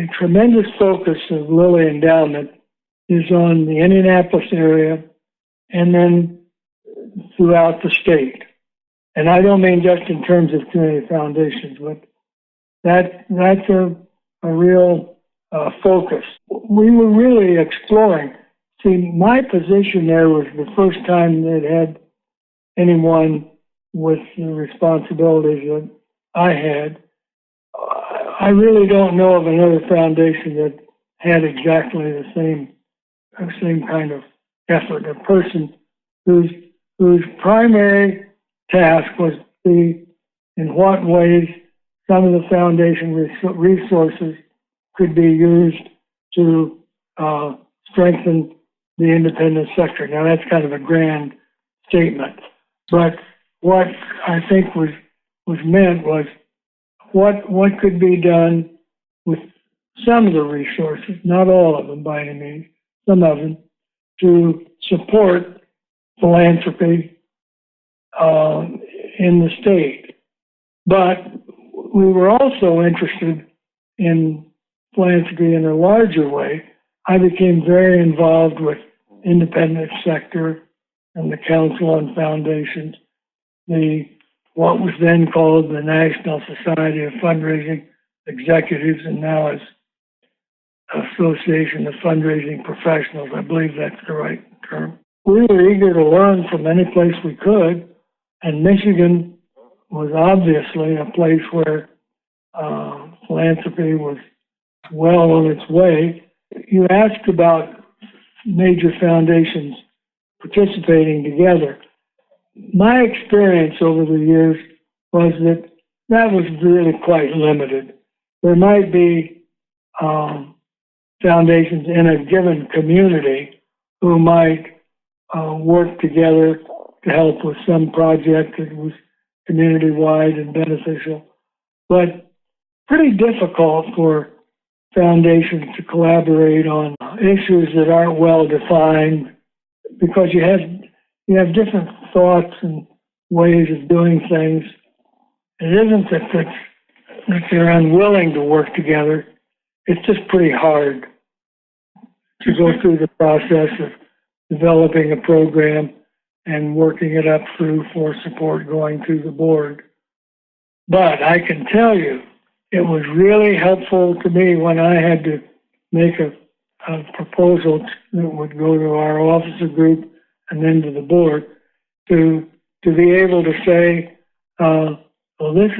a tremendous focus of Lilly Endowment is on the Indianapolis area and then throughout the state. And I don't mean just in terms of community foundations, but that's a real focus. We were really exploring. See, my position there was the first time that had anyone with the responsibilities that I had. I really don't know of another foundation that had exactly the same kind of effort. A person whose primary task was to see in what ways some of the foundation resources could be used to strengthen the independent sector. Now, that's kind of a grand statement, but what I think was meant was what could be done with some of the resources, not all of them by any means, some of them, to support philanthropy in the state. But we were also interested in philanthropy in a larger way. I became very involved with independent sector and the Council on Foundations, what was then called the National Society of Fundraising Executives, and now is Association of Fundraising Professionals. I believe that's the right term. We were eager to learn from any place we could, and Michigan was obviously a place where philanthropy was well on its way. You asked about major foundations participating together. My experience over the years was that was really quite limited. There might be foundations in a given community who might work together to help with some project that was community-wide and beneficial, but pretty difficult for foundations to collaborate on issues that aren't well defined, because you have different thoughts and ways of doing things. It isn't that they're unwilling to work together. It's just pretty hard to go through the process of developing a program and working it up through for support going through the board. But I can tell you, it was really helpful to me when I had to make a proposal that would go to our officer group and then to the board to be able to say, well, this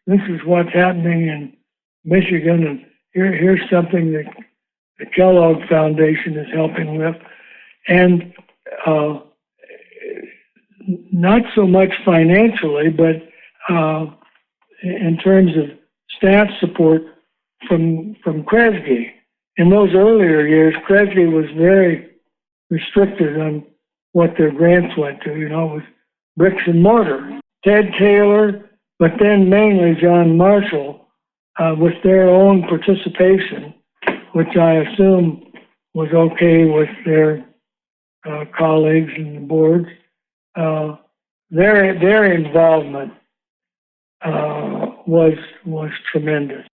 is what's happening in Michigan, and here's something that the Kellogg Foundation is helping with, and not so much financially, but in terms of staff support from Kresge. In those earlier years, Kresge was very restricted on what their grants went to. It was bricks and mortar. Ted Taylor, but then mainly John Marshall, with their own participation, which I assume was okay with their colleagues and the boards, their involvement was tremendous.